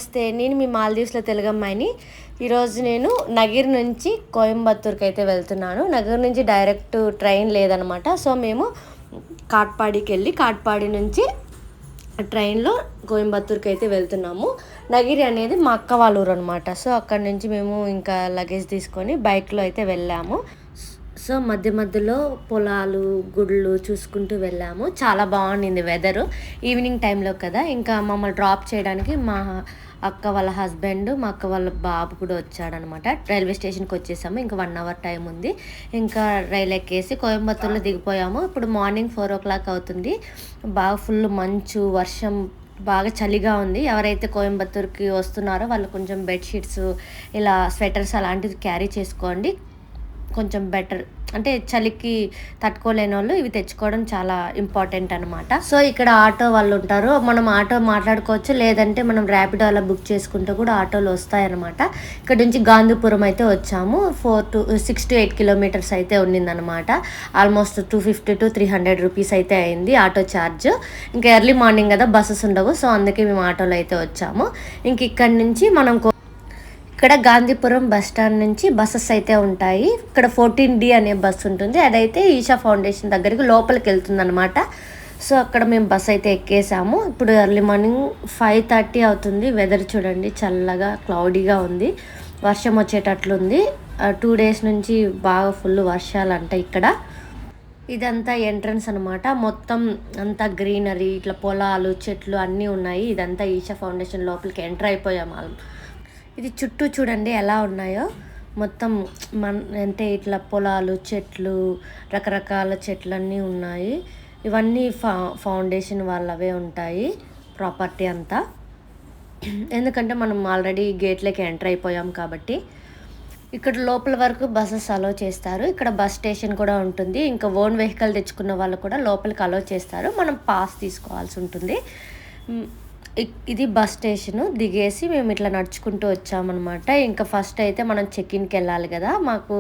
నమస్తే, నేను మీ మాల్దీవ్స్లో తెలుగమ్మాయిని. ఈరోజు నేను నగిర్ నుంచి కోయంబత్తూర్కి అయితే వెళ్తున్నాను. నగిర్ నుంచి డైరెక్ట్ ట్రైన్ లేదనమాట. సో మేము కాట్పాడికి వెళ్ళి కాట్పాడి నుంచి ట్రైన్లో కోయంబత్తూర్కి అయితే వెళ్తున్నాము. నగిరి అనేది మా అక్క వాళ్ళ ఊరు అనమాట. సో అక్కడి నుంచి మేము ఇంకా లగేజ్ తీసుకొని బైక్లో అయితే వెళ్ళాము. సో మధ్య మధ్యలో పొలాలు గుళ్ళు చూసుకుంటూ వెళ్ళాము. చాలా బాగుండింది వెదరు. ఈవినింగ్ టైంలో కదా, ఇంకా మమ్మల్ని డ్రాప్ చేయడానికి మా అక్క వాళ్ళ హస్బెండ్, మా అక్క వాళ్ళ బాబు కూడా వచ్చాడనమాట. రైల్వే స్టేషన్కి వచ్చేసాము. ఇంకా 1 అవర్ టైం ఉంది. ఇంకా రైలు ఎక్కేసి కోయంబత్తూర్లో దిగిపోయాము. ఇప్పుడు మార్నింగ్ 4 o'clock అవుతుంది. బాగా ఫుల్ మంచు, వర్షం, బాగా చలిగా ఉంది. ఎవరైతే కోయంబత్తూర్కి వస్తున్నారో వాళ్ళు కొంచెం బెడ్షీట్స్, ఇలా స్వెటర్స్ అలాంటివి క్యారీ చేసుకోండి. కొంచెం బెటర్, అంటే చలికి తట్టుకోలేని వాళ్ళు ఇవి తెచ్చుకోవడం చాలా ఇంపార్టెంట్ అనమాట. సో ఇక్కడ ఆటో వాళ్ళు ఉంటారు, మనం ఆటో మాట్లాడుకోవచ్చు, లేదంటే మనం ర్యాపిడో అలా బుక్ చేసుకుంటే కూడా ఆటోలు వస్తాయన్నమాట. ఇక్కడ నుంచి గాంధీపురం అయితే వచ్చాము. 6 to 8 kilometers అయితే ఉండిందనమాట. ఆల్మోస్ట్ 250 to 300 rupees అయితే అయింది ఆటో ఛార్జ్. ఇంకా ఎర్లీ మార్నింగ్ కదా, బస్సెస్ ఉండవు. సో అందుకే మేము ఆటోలో అయితే వచ్చాము. ఇంక ఇక్కడి నుంచి మనం ఇక్కడ గాంధీపురం బస్ స్టాండ్ నుంచి బస్సెస్ అయితే ఉంటాయి. ఇక్కడ 14D అనే బస్సు ఉంటుంది. అదైతే ఈషా ఫౌండేషన్ దగ్గరికి లోపలికి వెళ్తుంది అనమాట. సో అక్కడ మేము బస్ అయితే ఎక్కేసాము. ఇప్పుడు ఎర్లీ మార్నింగ్ 5:30 అవుతుంది. వెదర్ చూడండి, చల్లగా క్లౌడీగా ఉంది. వర్షం వచ్చేటట్లుంది. 2 days నుంచి బాగా ఫుల్ వర్షాలంట ఇక్కడ. ఇదంతా ఎంట్రన్స్ అనమాట. మొత్తం అంతా గ్రీనరీ, ఇట్లా పొలాలు, చెట్లు అన్నీ ఉన్నాయి. ఇదంతా ఈషా ఫౌండేషన్ లోపలికి ఎంటర్ అయిపోయాము. ఇది చుట్టూ చూడండి ఎలా ఉన్నాయో. మొత్తం అంటే ఇట్లా పొలాలు, చెట్లు, రకరకాల చెట్లన్నీ ఉన్నాయి. ఇవన్నీ ఫౌండేషన్ వాళ్ళవే ఉంటాయి ప్రాపర్టీ అంతా. ఎందుకంటే మనం ఆల్రెడీ గేట్లోకి ఎంటర్ అయిపోయాం కాబట్టి. ఇక్కడ లోపల వరకు బస్సెస్ అలో చేస్తారు. ఇక్కడ బస్ స్టేషన్ కూడా ఉంటుంది. ఇంకా ఓన్ వెహికల్ తెచ్చుకున్న వాళ్ళు కూడా లోపలికి అలో చేస్తారు. మనం పాస్ తీసుకోవాల్సి ఉంటుంది. ఇది బస్ స్టేషను. దిగేసి మేము ఇట్లా నడుచుకుంటూ వచ్చామన్నమాట. ఇంకా ఫస్ట్ అయితే మనం చెక్ఇన్కి వెళ్ళాలి కదా. మాకు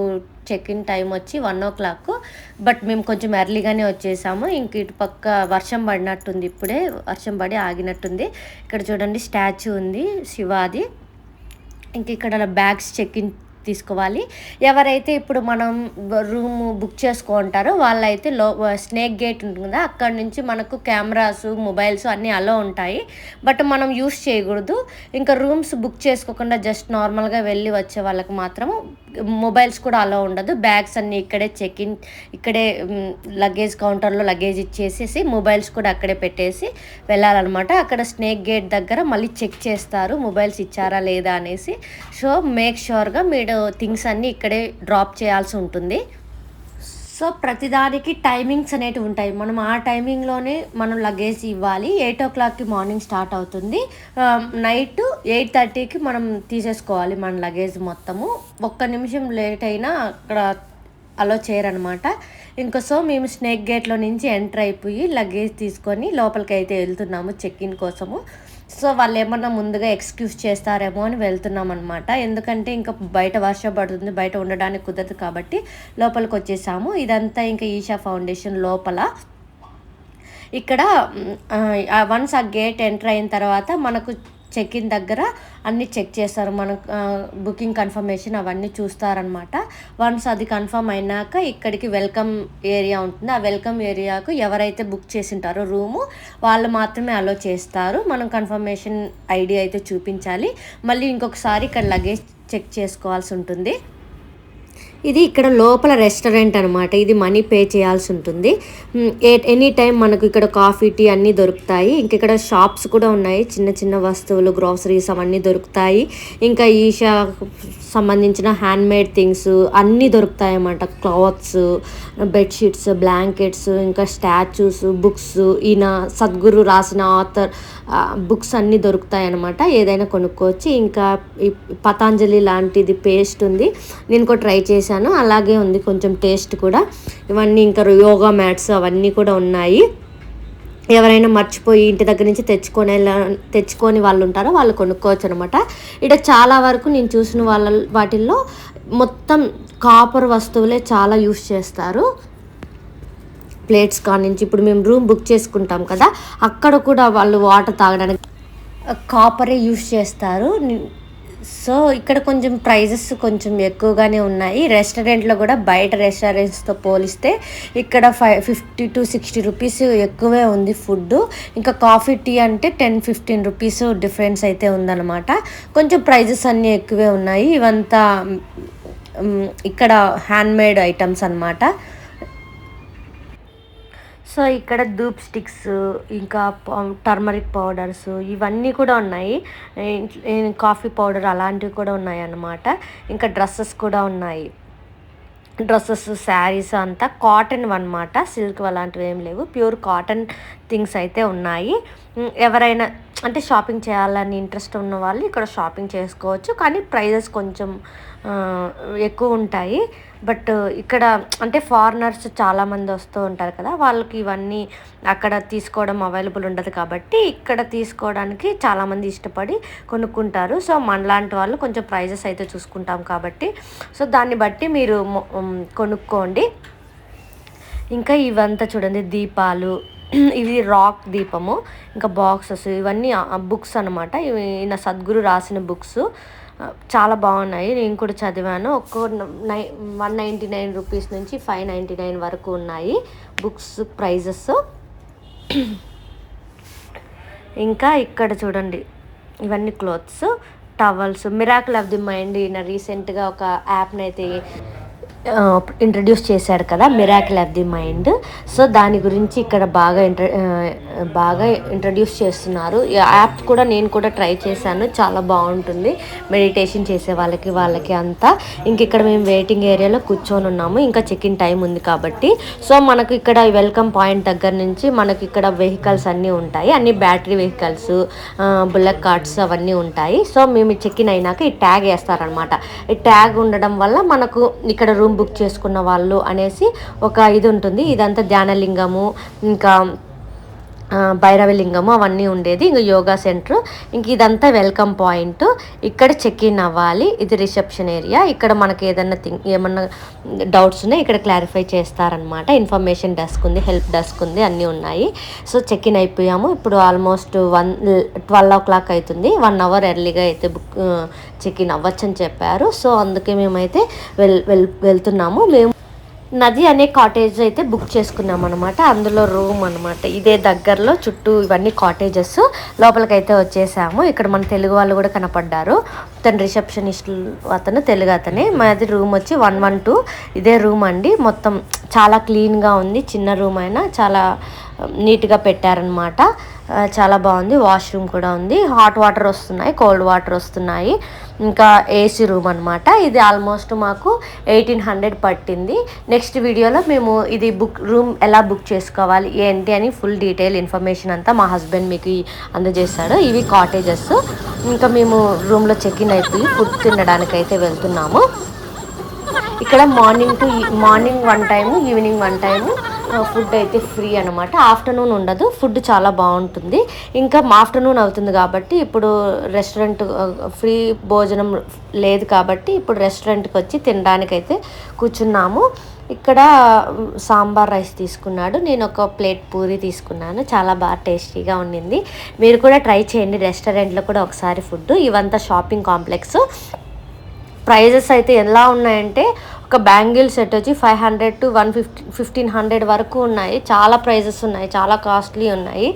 చెక్ఇన్ టైం వచ్చి 1 o'clock. బట్ మేము కొంచెం ఎర్లీగానే వచ్చేసాము. ఇంక ఇటు పక్క వర్షం పడినట్టుంది, ఇప్పుడే వర్షం పడి ఆగినట్టుంది. ఇక్కడ చూడండి స్టాచ్యూ ఉంది, శివాది. ఇంక ఇక్కడ బ్యాగ్స్ చెక్ఇన్ తీసుకోవాలి. ఎవరైతే ఇప్పుడు మనం రూమ్ బుక్ చేసుకుంటారో వాళ్ళైతే స్నేక్ గేట్ ఉంటుంది కదా, అక్కడ నుంచి మనకు కెమెరాస్, మొబైల్స్ అన్నీ అలో ఉంటాయి. బట్ మనం యూస్ చేయకూడదు. ఇంకా రూమ్స్ బుక్ చేసుకోకుండా జస్ట్ నార్మల్గా వెళ్ళి వచ్చే వాళ్ళకి మాత్రం మొబైల్స్ కూడా అలో ఉండదు. బ్యాగ్స్ అన్నీ ఇక్కడే చెక్ఇన్, ఇక్కడే లగేజ్ కౌంటర్లో లగేజ్ ఇచ్చేసేసి మొబైల్స్ కూడా అక్కడే పెట్టేసి వెళ్ళాలన్నమాట. అక్కడ స్నేక్ గేట్ దగ్గర మళ్ళీ చెక్ చేస్తారు మొబైల్స్ ఇచ్చారా లేదా అనేసి. సో మేక్ ష్యూర్గా మీరు థింగ్స్ అన్నీ ఇక్కడే డ్రాప్ చేయాల్సి ఉంటుంది. సో ప్రతిదానికి టైమింగ్స్ అనేవి ఉంటాయి. మనం ఆ టైమింగ్లోనే మనం లగేజ్ ఇవ్వాలి. 8 o'clock మార్నింగ్ స్టార్ట్ అవుతుంది. నైట్ 8:30కి మనం తీసేసుకోవాలి మన లగేజ్ మొత్తము. 1 నిమిషం లేట్ అయినా అక్కడ అలో చేయరనమాట. ఇంకా సో మేము స్నేక్ గేట్లో నుంచి ఎంటర్ అయిపోయి లగేజ్ తీసుకొని లోపలికి అయితే వెళ్తున్నాము చెక్ఇన్ కోసము. సో వాళ్ళు ఏమన్నా ముందుగా ఎక్స్క్యూజ్ చేస్తారేమో అని వెళ్తున్నాం అనమాట. ఎందుకంటే ఇంకా బయట వర్షం పడుతుంది, బయట ఉండడానికి కుదరదు కాబట్టి లోపలికి వచ్చేసాము. ఇదంతా ఇంకా ఈషా ఫౌండేషన్ లోపల. ఇక్కడ వన్స్ ఆ గేట్ ఎంటర్ అయిన తర్వాత మనకు చెక్ఇన్ దగ్గర అన్నీ చెక్ చేస్తారు. మనకు బుకింగ్ కన్ఫర్మేషన్ అవన్నీ చూస్తారనమాట. వన్స్ అది కన్ఫర్మ్ అయినాక ఇక్కడికి వెల్కమ్ ఏరియా ఉంటుంది. ఆ వెల్కమ్ ఏరియాకు ఎవరైతే బుక్ చేసింటారో రూము వాళ్ళు మాత్రమే అలో చేస్తారు. మనం కన్ఫర్మేషన్ ఐడి అయితే చూపించాలి. మళ్ళీ ఇంకొకసారి ఇక్కడ లగేజ్ చెక్ చేసుకోవాల్సి ఉంటుంది. ఇది ఇక్కడ లోపల రెస్టారెంట్ అనమాట. ఇది మనీ పే చేయాల్సి ఉంటుంది. ఎనీ టైం మనకు ఇక్కడ కాఫీ, టీ అన్నీ దొరుకుతాయి. ఇంక ఇక్కడ షాప్స్ కూడా ఉన్నాయి, చిన్న చిన్న వస్తువులు, గ్రోసరీస్ అవన్నీ దొరుకుతాయి. ఇంకా ఈషా సంబంధించిన హ్యాండ్మేడ్ థింగ్స్ అన్నీ దొరుకుతాయి అన్నమాట. క్లాత్స్, బెడ్షీట్స్, బ్లాంకెట్స్, ఇంకా స్టాచ్యూస్, బుక్స్, ఈయన సద్గురు రాసిన ఆథర్ బుక్స్ అన్నీ దొరుకుతాయి అన్నమాట. ఏదైనా కొనుక్కోవచ్చు. ఇంకా ఈ పతాంజలి లాంటిది పేస్ట్ ఉంది, నేను కూడా ట్రై చేశాను, అలాగే ఉంది కొంచెం టేస్ట్ కూడా. ఇవన్నీ ఇంకా యోగా మ్యాట్స్ అవన్నీ కూడా ఉన్నాయి. ఎవరైనా మర్చిపోయి ఇంటి దగ్గర నుంచి తెచ్చుకొని వాళ్ళు ఉంటారో వాళ్ళు కొనుక్కోవచ్చు అనమాట. ఇక్కడ చాలా వరకు నేను చూసిన వాటిల్లో మొత్తం కాపర్ వస్తువులే చాలా యూస్ చేస్తారు. ప్లేట్స్ కానించి ఇప్పుడు మేము రూమ్ బుక్ చేసుకుంటాం కదా, అక్కడ కూడా వాళ్ళు వాటర్ తాగడానికి కాపరే యూస్ చేస్తారు. సో ఇక్కడ కొంచెం ప్రైజెస్ కొంచెం ఎక్కువగానే ఉన్నాయి. రెస్టారెంట్లో కూడా బయట రెస్టారెంట్స్తో పోలిస్తే ఇక్కడ 50 to 60 రూపీస్ ఎక్కువే ఉంది ఫుడ్. ఇంకా కాఫీ టీ అంటే 10-15 రూపీస్ డిఫరెన్స్ అయితే ఉందన్నమాట. కొంచెం ప్రైజెస్ అన్నీ ఎక్కువే ఉన్నాయి. ఇవంతా ఇక్కడ హ్యాండ్మేడ్ ఐటమ్స్ అన్నమాట. సో ఇక్కడ ధూప్ స్టిక్స్, ఇంకా టర్మరిక్ పౌడర్స్ ఇవన్నీ కూడా ఉన్నాయి. కాఫీ పౌడర్ అలాంటివి కూడా ఉన్నాయి అన్నమాట. ఇంకా డ్రెస్సెస్ కూడా ఉన్నాయి. డ్రెస్సెస్, శారీస్ అంతా కాటన్ అన్నమాట. సిల్క్ అలాంటివి ఏం లేవు, ప్యూర్ కాటన్ థింగ్స్ అయితే ఉన్నాయి. ఎవరైనా అంటే షాపింగ్ చేయాలని ఇంట్రెస్ట్ ఉన్న వాళ్ళు ఇక్కడ షాపింగ్ చేసుకోవచ్చు. కానీ ప్రైజెస్ కొంచెం ఎక్కువ ఉంటాయి. బట్ ఇక్కడ అంటే ఫారినర్స్ చాలామంది వస్తూ ఉంటారు కదా, వాళ్ళకి ఇవన్నీ అక్కడ తీసుకోవడం అవైలబుల్ ఉండదు కాబట్టి ఇక్కడ తీసుకోవడానికి చాలామంది ఇష్టపడి కొనుక్కుంటారు. సో మనలాంటి వాళ్ళు కొంచెం ప్రైజెస్ అయితే చూసుకుంటాం కాబట్టి సో దాన్ని బట్టి మీరు కొనుక్కోండి. ఇంకా ఇవంతా చూడండి, దీపాలు, ఇవి రాక్ దీపము, ఇంకా బాక్సెస్, ఇవన్నీ బుక్స్ అనమాట. ఇవి నా సద్గురు రాసిన బుక్స్ చాలా బాగున్నాయి. నేను కూడా చదివాను. ఒక్కో 199 రూపీస్ నుంచి 599 వరకు ఉన్నాయి బుక్స్ ప్రైజెస్. ఇంకా ఇక్కడ చూడండి, ఇవన్నీ clothes, towels. Miracle of the mind ఈయన రీసెంట్గా ఒక యాప్ని అయితే ఇంట్రడ్యూస్ చేశాడు కదా, miracle of the mind. So దాని గురించి ఇక్కడ బాగా ఇంట్రడ్యూస్ చేస్తున్నారు. ఈ యాప్ కూడా నేను కూడా ట్రై చేశాను, చాలా బాగుంటుంది మెడిటేషన్ చేసే వాళ్ళకి అంతా. ఇంక ఇక్కడ మేము వెయిటింగ్ ఏరియాలో కూర్చొని ఉన్నాము, ఇంకా చెక్ ఇన్ టైం ఉంది కాబట్టి. సో మనకు ఇక్కడ వెల్కమ్ పాయింట్ దగ్గర నుంచి మనకి ఇక్కడ వెహికల్స్ అన్నీ ఉంటాయి, అన్ని బ్యాటరీ వెహికల్స్, బుల్లెట్ కార్ట్స్ అవన్నీ ఉంటాయి. సో మేము చెక్ ఇన్ అయినాక ఈ ట్యాగ్ వేస్తారనమాట. ఈ ట్యాగ్ ఉండడం వల్ల మనకు ఇక్కడ రూమ్ బుక్ చేసుకున్న వాళ్ళు అనేసి ఒక ఇది ఉంటుంది. ఇదంతా ధ్యానలింగము, ఇంకా భైరవలింగము అవన్నీ ఉండేది. ఇంకా యోగా సెంటర్, ఇంక ఇదంతా వెల్కమ్ పాయింట్. ఇక్కడ చెక్ ఇన్ అవ్వాలి. ఇది రిసెప్షన్ ఏరియా. ఇక్కడ మనకి ఏమన్నా డౌట్స్ ఉన్నాయి ఇక్కడ క్లారిఫై చేస్తారనమాట. ఇన్ఫర్మేషన్ డెస్క్ ఉంది, హెల్ప్ డెస్క్ ఉంది, అన్నీ ఉన్నాయి. సో చెక్ ఇన్ అయిపోయాము. ఇప్పుడు ఆల్మోస్ట్ 12 o'clock అవుతుంది. 1 hour ఎర్లీగా అయితే చెక్ ఇన్ అవ్వచ్చు అని చెప్పారు. సో అందుకే మేమైతే వెళ్తున్నాము. మేము నది అనే కాటేజ్ అయితే బుక్ చేసుకున్నాం అనమాట. అందులో రూమ్ అనమాట. ఇదే దగ్గరలో చుట్టూ ఇవన్నీ కాటేజెస్. లోపలికైతే వచ్చేసాము. ఇక్కడ మన తెలుగు వాళ్ళు కూడా కనపడ్డారు. తను రిసెప్షనిస్ట్ అతను, తెలుగు అతనే. మాది రూమ్ వచ్చి 112. ఇదే రూమ్ అండి. మొత్తం చాలా క్లీన్గా ఉంది. చిన్న రూమ్ అయినా చాలా నీట్గా పెట్టారనమాట. చాలా బాగుంది. వాష్రూమ్ కూడా ఉంది. హాట్ వాటర్ వస్తున్నాయి, కోల్డ్ వాటర్ వస్తున్నాయి. ఇంకా ఏసీ రూమ్ అనమాట. ఇది ఆల్మోస్ట్ మాకు 1800 పట్టింది. నెక్స్ట్ వీడియోలో మేము ఇది రూమ్ ఎలా బుక్ చేసుకోవాలి ఏంటి అని ఫుల్ డీటెయిల్ ఇన్ఫర్మేషన్ అంతా మా హస్బెండ్ మీకు అందజేస్తాడు. ఇవి కాటేజెస్. ఇంకా మేము రూమ్లో చెక్ ఇన్ అయిపోయి ఫుడ్ తినడానికి అయితే వెళ్తున్నాము. ఇక్కడ morning 1 time, evening 1 time food అయితే ఫ్రీ అనమాట. ఆఫ్టర్నూన్ ఉండదు. ఫుడ్ చాలా బాగుంటుంది. ఇంకా ఆఫ్టర్నూన్ అవుతుంది కాబట్టి ఇప్పుడు రెస్టారెంట్ ఫ్రీ భోజనం లేదు కాబట్టి ఇప్పుడు రెస్టారెంట్కి వచ్చి తినడానికైతే కూర్చున్నాము. ఇక్కడ సాంబార్ రైస్ తీసుకున్నాడు, నేను ఒక ప్లేట్ పూరి తీసుకున్నాను. చాలా బాగా టేస్టీగా ఉండింది. మీరు కూడా ట్రై చేయండి రెస్టారెంట్లో కూడా ఒకసారి ఫుడ్. ఇవంతా షాపింగ్ కాంప్లెక్స్. ప్రైజెస్ అయితే ఎలా ఉన్నాయంటే ఒక బ్యాంగిల్ సెట్ వచ్చి 500 to 1500 వరకు ఉన్నాయి. చాలా ప్రైజెస్ ఉన్నాయి, చాలా కాస్ట్లీ ఉన్నాయి.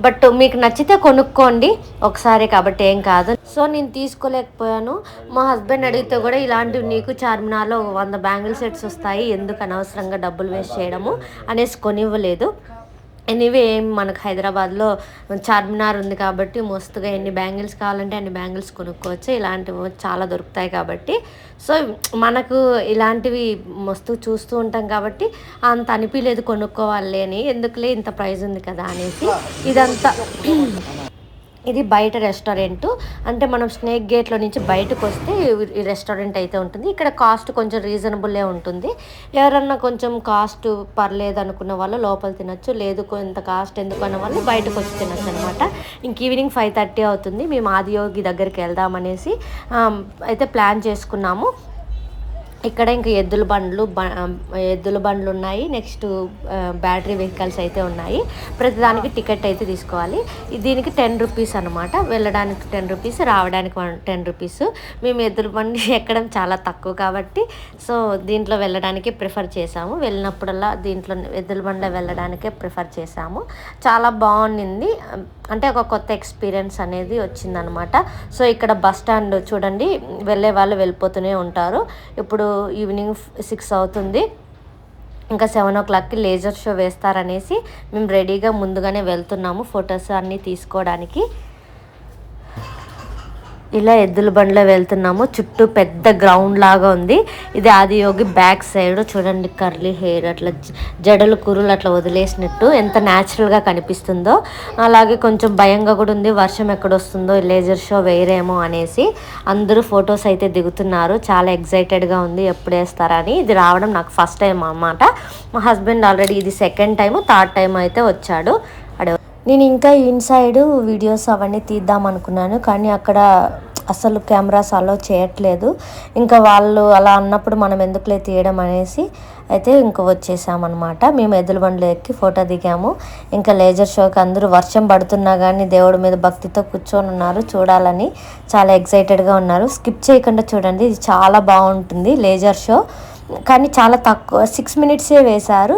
బట్ మీకు నచ్చితే కొనుక్కోండి ఒకసారి, కాబట్టి ఏం కాదు. సో నేను తీసుకోలేకపోయాను. మా హస్బెండ్ అడిగితే కూడా ఇలాంటివి నీకు చార్మినార్లో 100 బ్యాంగిల్ సెట్స్ వస్తాయి, ఎందుకు అనవసరంగా డబ్బులు వేస్ట్ చేయడము అనేసి కొనివ్వలేదు. ఎనీవే మనకు హైదరాబాద్లో చార్మినార్ ఉంది కాబట్టి మస్తుగా ఎన్ని బ్యాంగిల్స్ కావాలంటే అన్ని బ్యాంగిల్స్ కొనుక్కోవచ్చు. ఇలాంటివి చాలా దొరుకుతాయి కాబట్టి. సో మనకు ఇలాంటివి మస్తు చూస్తూ ఉంటాం కాబట్టి అంత అనిపించలేదు కొనుక్కోవాలి అని, ఎందుకులే ఇంత ప్రైస్ ఉంది కదా అనేసి. ఇదంతా ఇది బయట రెస్టారెంట్. అంటే మనం స్నేక్ గేట్లో నుంచి బయటకు వస్తే ఈ రెస్టారెంట్ అయితే ఉంటుంది. ఇక్కడ కాస్ట్ కొంచెం రీజనబుల్లే ఉంటుంది. ఎవరన్నా కొంచెం కాస్ట్ పర్లేదు అనుకున్న వాళ్ళు లోపల తినచ్చు, లేదు కొంత కాస్ట్ ఎందుకు అన్న వాళ్ళు బయటకు వచ్చి తినచ్చు అనమాట. ఇంక ఈవినింగ్ 5:30 అవుతుంది. మేము ఆదియోగి దగ్గరికి వెళ్దామనేసి అయితే ప్లాన్ చేసుకున్నాము. ఇక్కడ ఇంకా ఎద్దుల బండ్లు ఉన్నాయి. నెక్స్ట్ బ్యాటరీ వెహికల్స్ అయితే ఉన్నాయి. ప్రతిదానికి టికెట్ అయితే తీసుకోవాలి. దీనికి 10 రూపీస్ అనమాట. వెళ్ళడానికి 10 రూపీస్, రావడానికి 10 రూపీస్. మేము ఎద్దుల బండి ఎక్కడం చాలా తక్కువ కాబట్టి సో దీంట్లో వెళ్ళడానికి ప్రిఫర్ చేసాము. వెళ్ళినప్పుడల్లా దీంట్లో ఎద్దుల బండిలో వెళ్ళడానికే ప్రిఫర్ చేసాము. చాలా బాగుండింది. అంటే ఒక కొత్త ఎక్స్పీరియన్స్ అనేది వచ్చిందనమాట. సో ఇక్కడ బస్ స్టాండ్ చూడండి, వెళ్ళే వాళ్ళు వెళ్ళిపోతూనే ఉంటారు. ఇప్పుడు ఈవినింగ్ 6 అవుతుంది. ఇంకా 7 o'clockకి లేజర్ షో వేస్తారనేసి మేము రెడీగా ముందుగానే వెళ్తున్నాము ఫొటోస్ అన్నీ తీసుకోవడానికి. ఇలా ఎద్దుల బండిలో వెళ్తున్నాము. చుట్టూ పెద్ద గ్రౌండ్ లాగా ఉంది. ఇది ఆదియోగి బ్యాక్ సైడ్ చూడండి, కర్లీ హెయిర్ అట్లా జడలు కురులు అట్లా వదిలేసినట్టు ఎంత న్యాచురల్గా కనిపిస్తుందో. అలాగే కొంచెం భయంగా కూడా ఉంది, వర్షం ఎక్కడొస్తుందో లేజర్ షో వేరేమో అనేసి. అందరూ ఫొటోస్ అయితే దిగుతున్నారు. చాలా ఎగ్జైటెడ్గా ఉంది ఎప్పుడు వేస్తారని. ఇది రావడం నాకు ఫస్ట్ టైం అన్నమాట. మా హస్బెండ్ ఆల్రెడీ ఇది సెకండ్ టైము, థర్డ్ టైం అయితే వచ్చాడు. నేను ఇంకా ఇన్సైడ్ వీడియోస్ అవన్నీ తీద్దాం అనుకున్నాను, కానీ అక్కడ అసలు కెమెరాస్ అలో చేయట్లేదు. ఇంకా వాళ్ళు అలా అన్నప్పుడు మనం ఎందుకులే తీయడం అనేసి అయితే ఇంకా వచ్చేసామన్నమాట. మేము ఎద్దుల బండ్లు ఎక్కి ఫోటో దిగాము. ఇంకా లేజర్ షోకి అందరూ వర్షం పడుతున్నా కానీ దేవుడి మీద భక్తితో కూర్చొని ఉన్నారు, చూడాలని చాలా ఎగ్జైటెడ్గా ఉన్నారు. స్కిప్ చేయకుండా చూడండి, ఇది చాలా బాగుంటుంది లేజర్ షో. కానీ చాలా తక్కువ 6 minutes వేశారు.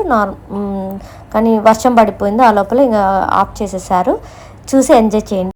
కానీ వర్షం పడిపోయింది, ఆ లోపల ఇంకా ఆఫ్ చేసేసారు. చూసి ఎంజాయ్ చేయండి.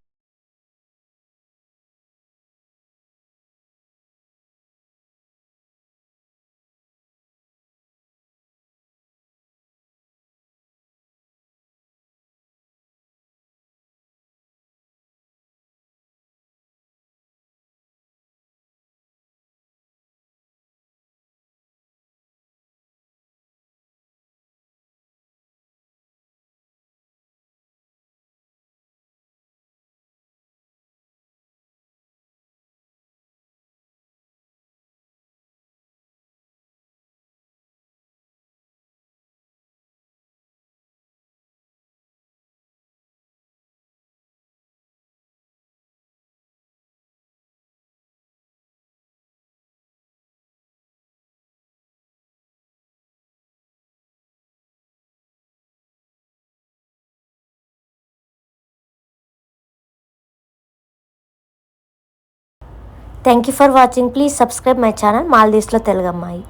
Thank you for watching. Please subscribe my channel మాల్దీవ్స్లో తెలుగమ్మాయి.